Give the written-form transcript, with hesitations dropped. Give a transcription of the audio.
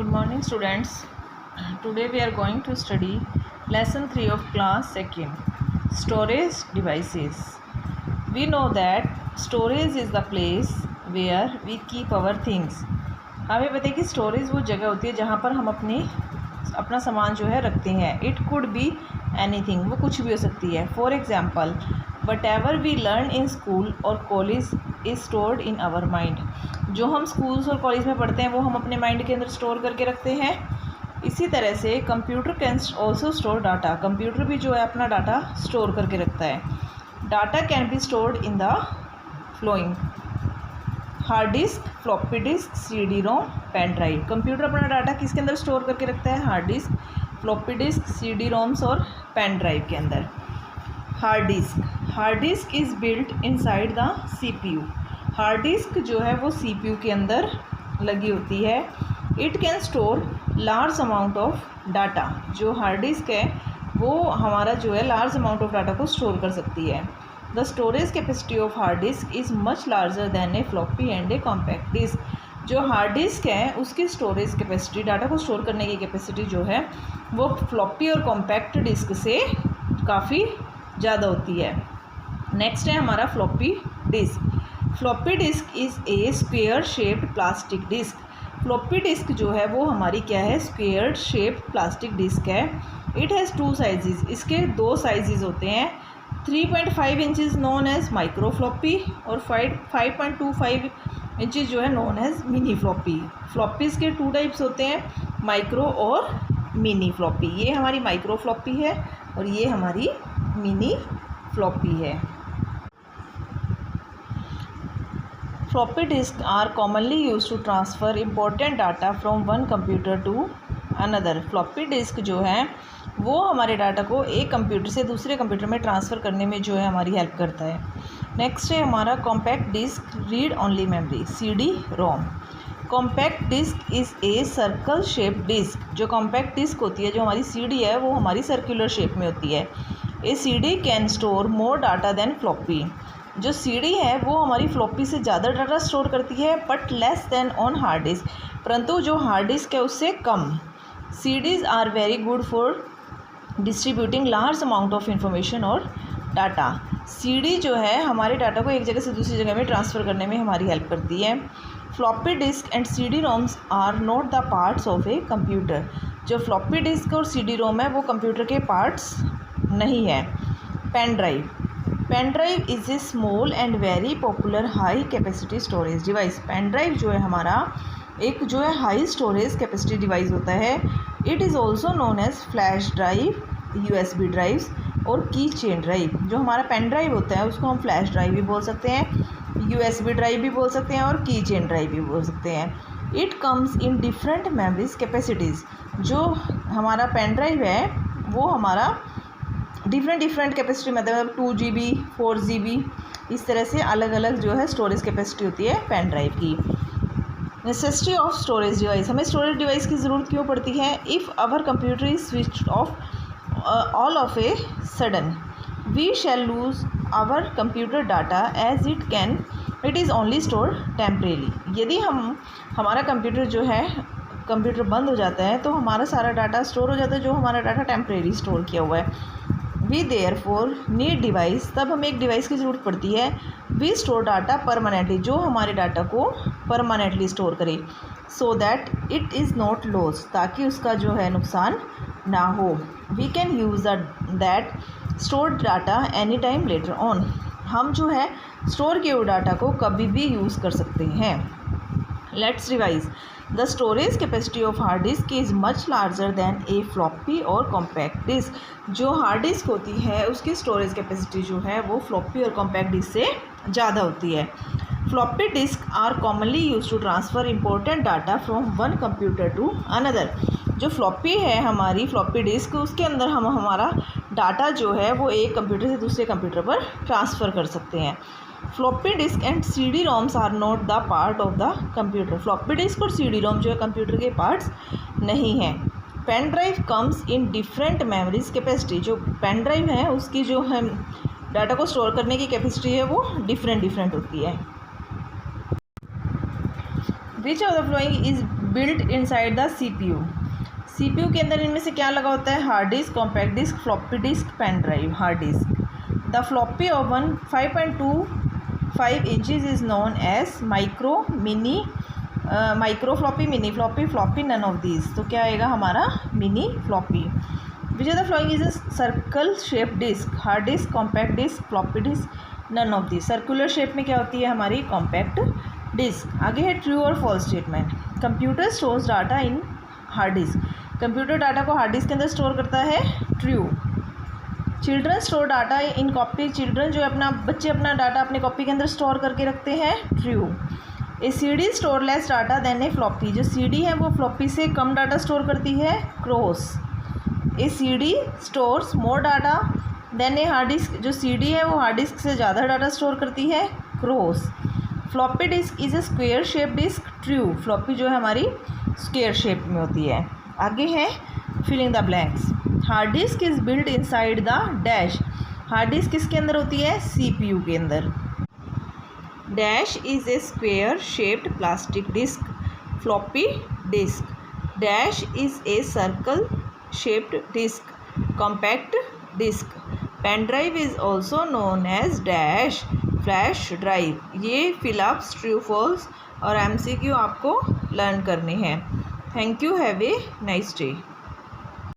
Good morning, students. Today we are going to study lesson 3 of class 2nd, storage devices. We know that storage is the place where we keep our things. हमें पता है कि storage वो जगह होती है जहाँ पर हम अपना सामान जो है रखते हैं. इट कुड बी एनीथिंग, वो कुछ भी हो सकती है. For example, whatever we learn in school और college is stored in our mind. जो हम स्कूल्स और कॉलेज में पढ़ते हैं वो हम अपने माइंड के अंदर स्टोर करके रखते हैं. इसी तरह से computer can also store data. Computer भी जो है अपना डाटा स्टोर करके रखता है. Data can be stored in the following: hard disk, floppy disk, CD-ROM, pen drive. Computer अपना डाटा किसके अंदर स्टोर करके रखता है? Hard disk, floppy disc, CD-ROMs और पेन ड्राइव के अंदर. Hard disk is built inside the CPU. Hard disk जो है वो CPU के अंदर लगी होती है. It can store large amount of data. जो हार्ड डिस्क है वो हमारा जो है लार्ज अमाउंट ऑफ डाटा को स्टोर कर सकती है. The storage capacity of hard disk is much larger than a floppy and a compact disk. जो हार्ड डिस्क है उसकी स्टोरेज कैपेसिटी, डाटा को स्टोर करने की कैपेसिटी जो है वो फ्लॉपी और कॉम्पैक्ट डिस्क से काफ़ी ज़्यादा होती है. नेक्स्ट है हमारा floppy disk. Floppy disk is a square shaped plastic disk. Floppy disk जो है वो हमारी क्या है? स्क्वेयर शेप्ड प्लास्टिक डिस्क है. It has 2 sizes. इसके 2 साइजेज़ होते हैं. 3.5 inches known as micro floppy और 5.25 इंचज़ जो है known as mini floppy. Floppies के 2 टाइप्स होते हैं, माइक्रो और मिनी फ्लॉपी. ये हमारी माइक्रो फ्लॉपी है और ये हमारी मिनी फ्लॉपी है. Floppy disk are commonly use to transfer important data from one computer to another. Floppy disk जो है वो हमारे डाटा को एक कंप्यूटर से दूसरे कंप्यूटर में ट्रांसफ़र करने में जो है हमारी हेल्प करता है. नेक्स्ट है हमारा compact disk read only memory, CD-ROM. Compact disk is a circle shape disk. जो कॉम्पैक्ट डिस्क होती है, जो हमारी CD है, वो हमारी सर्कुलर शेप में होती है. A CD can store more data than floppy. जो CD है वो हमारी फ्लॉपी से ज़्यादा डाटा स्टोर करती है, but less than on hard disk. परंतु जो हार्ड डिस्क है उससे कम. CDs are very good for distributing large amount of information और डाटा. CD जो है हमारे डाटा को एक जगह से दूसरी जगह में ट्रांसफ़र करने में हमारी हेल्प करती है. Floppy disk and CD-ROMs are not the parts of a computer. जो फ्लॉपी डिस्क और CD-ROM है वो कंप्यूटर के पार्ट्स नहीं है. Pen drive. Pen drive is a small and very popular high capacity storage device. Pen drive जो है हमारा एक जो है हाई स्टोरेज कैपेसिटी डिवाइस होता है. It is also known as flash drive, USB drives और की चेन ड्राइव. जो हमारा पेन ड्राइव होता है उसको हम फ्लैश ड्राइव भी बोल सकते हैं, USB ड्राइव भी बोल सकते हैं और की चेन ड्राइव भी बोल सकते हैं. It comes in different memories capacities. जो हमारा पेन ड्राइव है वो हमारा डिफरेंट कैपेसिटी में, मतलब 2 GB, 4 GB, इस तरह से अलग अलग जो है स्टोरेज कैपेसिटी होती है पेन ड्राइव की. Necessity of storage device. हमें स्टोरेज डिवाइस की ज़रूरत क्यों पड़ती है? If our computer is switch off all of a sudden we shall lose our computer data as it is only store temporarily. यदि हमारा कंप्यूटर जो है कंप्यूटर बंद हो जाता है तो हमारा सारा डाटा स्टोर हो जाता है, जो हमारा डाटा टेम्परेरी स्टोर किया हुआ है. We therefore need device. तब हमें एक डिवाइस की ज़रूरत पड़ती है. वी स्टोर डाटा परमानेंटली, जो हमारे डाटा को परमानेंटली स्टोर करे. So that it is not loss, ताकि उसका जो है नुकसान ना हो. We can use that store data any time later on. हम जो है स्टोर किए हुए डाटा को कभी भी यूज़ कर सकते हैं. Let's revise. The storage capacity of hard disk is much larger than a floppy और कॉम्पैक्ट डिस्क. जो हार्ड डिस्क होती है उसकी स्टोरेज कैपेसिटी जो है वो फ्लॉपी और कॉम्पैक्ट डिस्क से ज़्यादा होती है. Floppy disk are commonly use to transfer important data from one computer to another. जो फ्लॉपी है हमारी फ्लॉपी डिस्क, उसके अंदर हम हमारा डाटा जो है वो एक कंप्यूटर से दूसरे कंप्यूटर पर ट्रांसफ़र कर सकते हैं. Floppy disk and CD-ROMs are not the part of the computer. Floppy disk और CD-ROM जो है कंप्यूटर के पार्ट्स नहीं हैं. Pen drive comes in different memories capacity. जो पेन ड्राइव है उसकी जो है डाटा को स्टोर करने की कैपेसिटी है वो डिफरेंट होती है. Which of the following is built inside the CPU। CPU के अंदर इनमें से क्या लगा होता है? Hard disk, compact disk, floppy disk, pen drive. Hard disk. The floppy of 5.25 inches is known as micro, mini, micro floppy, mini floppy, floppy, none of these. तो क्या आएगा हमारा? Mini floppy. Which are the following is a circle shape disk, hard disk, compact disk, floppy disk, none of these. Circular shape में क्या होती है हमारी? Compact disk. आगे है ट्रू और false statement. Computer stores data in hard disk. Computer data को hard disk के अंदर स्टोर करता है। True. Children store data in copy. Children जो अपना बच्चे अपना डाटा अपने कॉपी के अंदर स्टोर करके रखते हैं। True. A CD store less data than a floppy. जो CD है वो फ्लॉपी से कम डाटा स्टोर करती है। Cross. A CD stores more data than a hard disk. जो CD है वो हार्ड डिस्क से ज़्यादा डाटा स्टोर करती है। Cross. Floppy disk is a square shape disk. True. Floppy जो है हमारी स्क्वेयर शेप में होती है। आगे है filling the blanks. Hard disk is built inside the dash. Hard disk किसके अंदर होती है? CPU के अंदर। Dash is a square shaped plastic disk. Floppy disk. Dash is a circle shaped disk. Compact disk. Pen drive is also known as dash flash drive. ये fill ups, true, false और MCQ आपको learn करने हैं। Thank you. Have a nice day.